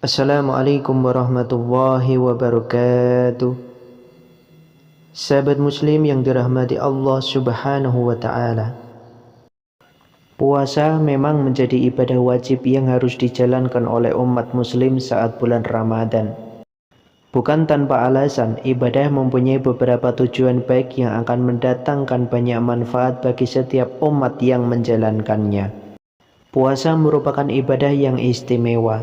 Assalamualaikum warahmatullahi wabarakatuh. Sahabat muslim yang dirahmati Allah subhanahu wa ta'ala, puasa memang menjadi ibadah wajib yang harus dijalankan oleh umat muslim saat bulan Ramadan. Bukan tanpa alasan, ibadah mempunyai beberapa tujuan baik yang akan mendatangkan banyak manfaat bagi setiap umat yang menjalankannya. Puasa merupakan ibadah yang istimewa,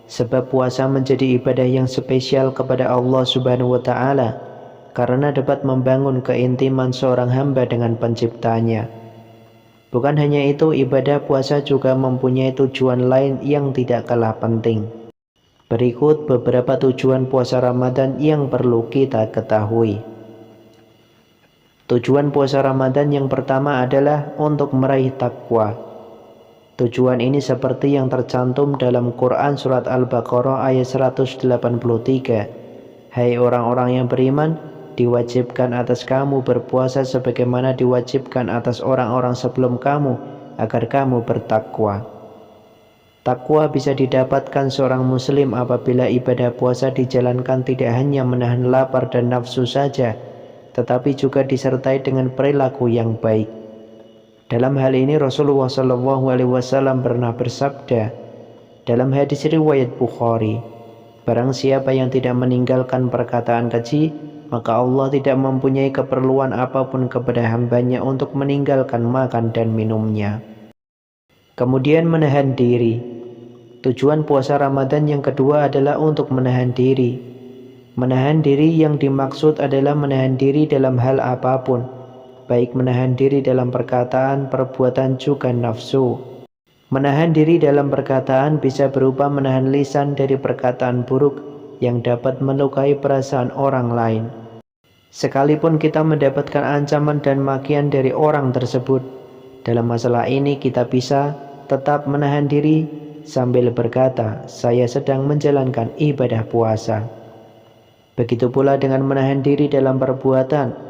sebab puasa menjadi ibadah yang spesial kepada Allah Subhanahu wa Ta'ala, karena dapat membangun keintiman seorang hamba dengan penciptanya. Bukan hanya itu, ibadah puasa juga mempunyai tujuan lain yang tidak kalah penting. Berikut beberapa tujuan puasa Ramadan yang perlu kita ketahui. Tujuan puasa Ramadan yang pertama adalah untuk meraih takwa. Tujuan ini seperti yang tercantum dalam Quran surat Al-Baqarah ayat 183. Hai orang-orang yang beriman, diwajibkan atas kamu berpuasa sebagaimana diwajibkan atas orang-orang sebelum kamu, agar kamu bertakwa. Takwa bisa didapatkan seorang muslim apabila ibadah puasa dijalankan tidak hanya menahan lapar dan nafsu saja, tetapi juga disertai dengan perilaku yang baik. Dalam hal ini Rasulullah SAW pernah bersabda dalam hadis riwayat Bukhari, barang siapa yang tidak meninggalkan perkataan keji, maka Allah tidak mempunyai keperluan apapun kepada hambanya untuk meninggalkan makan dan minumnya. Kemudian menahan diri. Tujuan puasa Ramadan yang kedua adalah untuk menahan diri. Menahan diri yang dimaksud adalah menahan diri dalam hal apapun, baik menahan diri dalam perkataan, perbuatan, juga nafsu. Menahan diri dalam perkataan bisa berupa menahan lisan dari perkataan buruk yang dapat melukai perasaan orang lain. Sekalipun kita mendapatkan ancaman dan makian dari orang tersebut, dalam masalah ini kita bisa tetap menahan diri sambil berkata, saya sedang menjalankan ibadah puasa. Begitu pula dengan menahan diri dalam perbuatan.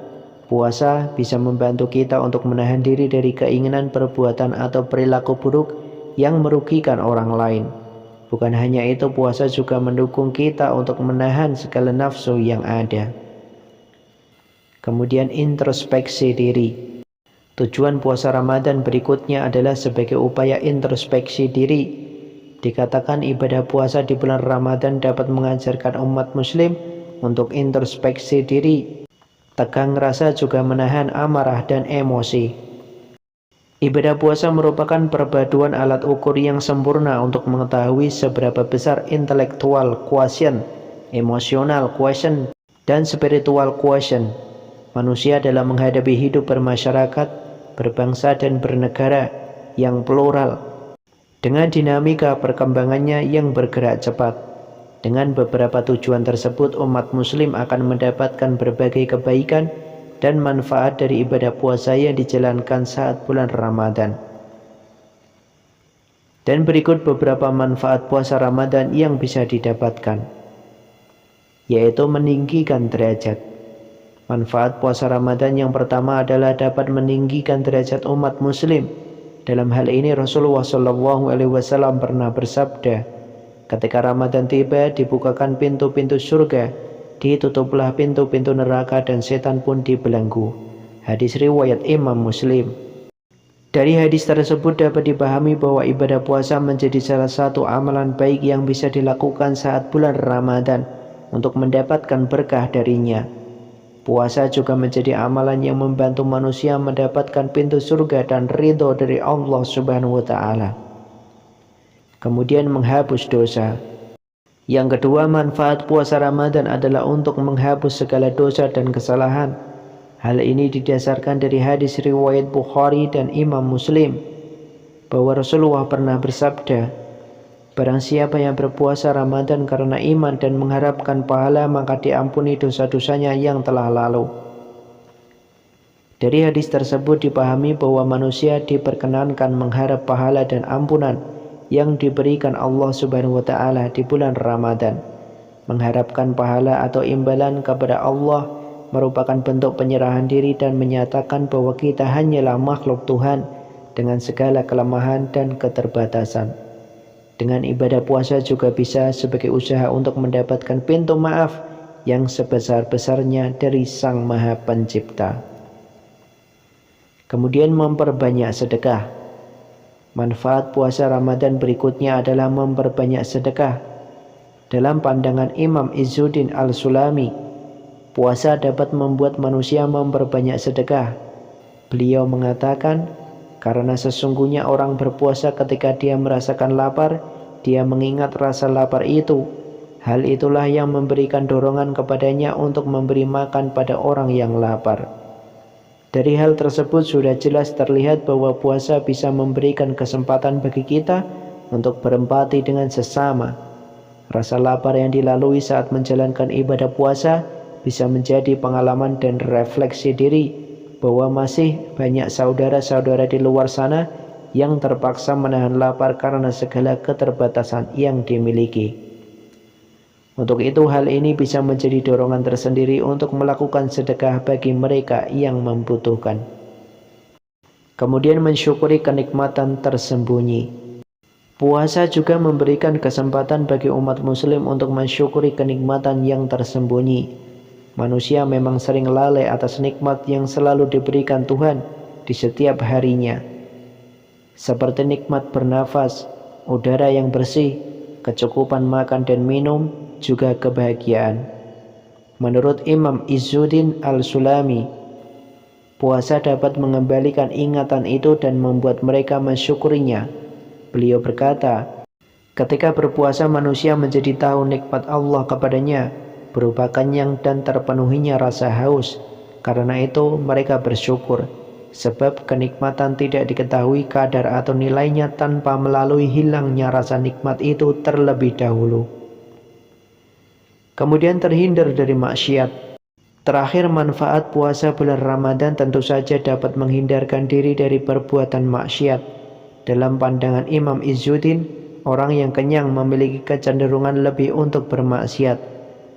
Puasa bisa membantu kita untuk menahan diri dari keinginan perbuatan atau perilaku buruk yang merugikan orang lain. Bukan hanya itu, puasa juga mendukung kita untuk menahan segala nafsu yang ada. Kemudian introspeksi diri. Tujuan puasa Ramadan berikutnya adalah sebagai upaya introspeksi diri. Dikatakan ibadah puasa di bulan Ramadan dapat mengajarkan umat muslim untuk introspeksi diri. Tegang rasa juga menahan amarah dan emosi. Ibadah puasa merupakan perpaduan alat ukur yang sempurna untuk mengetahui seberapa besar intelektual quotient, emosional quotient, dan spiritual quotient manusia dalam menghadapi hidup bermasyarakat, berbangsa dan bernegara yang plural, dengan dinamika perkembangannya yang bergerak cepat. Dengan beberapa tujuan tersebut, umat muslim akan mendapatkan berbagai kebaikan dan manfaat dari ibadah puasa yang dijalankan saat bulan Ramadan. Dan berikut beberapa manfaat puasa Ramadan yang bisa didapatkan, yaitu meninggikan derajat. Manfaat puasa Ramadan yang pertama adalah dapat meninggikan derajat umat muslim. Dalam hal ini Rasulullah SAW pernah bersabda, ketika Ramadan tiba, dibukakan pintu-pintu surga, ditutuplah pintu-pintu neraka, dan setan pun dibelenggu. Hadis riwayat Imam Muslim. Dari hadis tersebut dapat dipahami bahwa ibadah puasa menjadi salah satu amalan baik yang bisa dilakukan saat bulan Ramadan untuk mendapatkan berkah darinya. Puasa juga menjadi amalan yang membantu manusia mendapatkan pintu surga dan ridho dari Allah Subhanahu wa Ta'ala. Kemudian menghapus dosa. Yang kedua, manfaat puasa Ramadan adalah untuk menghapus segala dosa dan kesalahan. Hal ini didasarkan dari hadis riwayat Bukhari dan Imam Muslim, bahwa Rasulullah pernah bersabda, barang siapa yang berpuasa Ramadan karena iman dan mengharapkan pahala, maka diampuni dosa-dosanya yang telah lalu. Dari hadis tersebut dipahami bahwa manusia diperkenankan mengharap pahala dan ampunan yang diberikan Allah Subhanahu wa Ta'ala di bulan Ramadan. Mengharapkan pahala atau imbalan kepada Allah merupakan bentuk penyerahan diri dan menyatakan bahwa kita hanyalah makhluk Tuhan dengan segala kelemahan dan keterbatasan. Dengan ibadah puasa juga bisa sebagai usaha untuk mendapatkan pintu maaf yang sebesar-besarnya dari Sang Maha Pencipta. Kemudian memperbanyak sedekah. Manfaat puasa Ramadan berikutnya adalah memperbanyak sedekah. Dalam pandangan Imam Izzuddin Al-Sulami, puasa dapat membuat manusia memperbanyak sedekah. Beliau mengatakan, karena sesungguhnya orang berpuasa ketika dia merasakan lapar, dia mengingat rasa lapar itu. Hal itulah yang memberikan dorongan kepadanya untuk memberi makan pada orang yang lapar. Dari hal tersebut sudah jelas terlihat bahwa puasa bisa memberikan kesempatan bagi kita untuk berempati dengan sesama. Rasa lapar yang dilalui saat menjalankan ibadah puasa bisa menjadi pengalaman dan refleksi diri bahwa masih banyak saudara-saudara di luar sana yang terpaksa menahan lapar karena segala keterbatasan yang dimiliki. Untuk itu hal ini bisa menjadi dorongan tersendiri untuk melakukan sedekah bagi mereka yang membutuhkan. Kemudian mensyukuri kenikmatan tersembunyi. Puasa juga memberikan kesempatan bagi umat muslim untuk mensyukuri kenikmatan yang tersembunyi. Manusia memang sering lalai atas nikmat yang selalu diberikan Tuhan di setiap harinya, seperti nikmat bernafas, udara yang bersih, kecukupan makan dan minum, juga kebahagiaan. Menurut Imam Izzuddin Al-Sulami, puasa dapat mengembalikan ingatan itu dan membuat mereka mensyukurinya. Beliau berkata, ketika berpuasa manusia menjadi tahu nikmat Allah kepadanya, berupa kenyang dan terpenuhinya rasa haus. Karena itu mereka bersyukur, sebab kenikmatan tidak diketahui kadar atau nilainya tanpa melalui hilangnya rasa nikmat itu terlebih dahulu. Kemudian terhindar dari maksiat. Terakhir, manfaat puasa bulan Ramadan tentu saja dapat menghindarkan diri dari perbuatan maksiat. Dalam pandangan Imam Izzuddin, orang yang kenyang memiliki kecenderungan lebih untuk bermaksiat.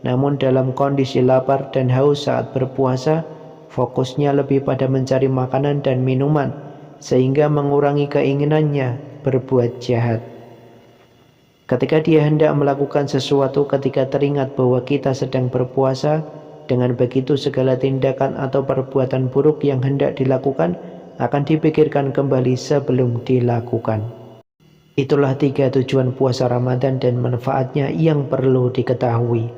Namun dalam kondisi lapar dan haus saat berpuasa, fokusnya lebih pada mencari makanan dan minuman, sehingga mengurangi keinginannya berbuat jahat. Ketika dia hendak melakukan sesuatu ketika teringat bahwa kita sedang berpuasa, dengan begitu segala tindakan atau perbuatan buruk yang hendak dilakukan akan dipikirkan kembali sebelum dilakukan. Itulah 3 tujuan puasa Ramadan dan manfaatnya yang perlu diketahui.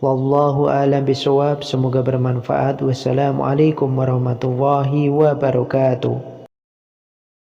Wallahu a'lam bishawab. Semoga bermanfaat. Wassalamualaikum warahmatullahi wabarakatuh.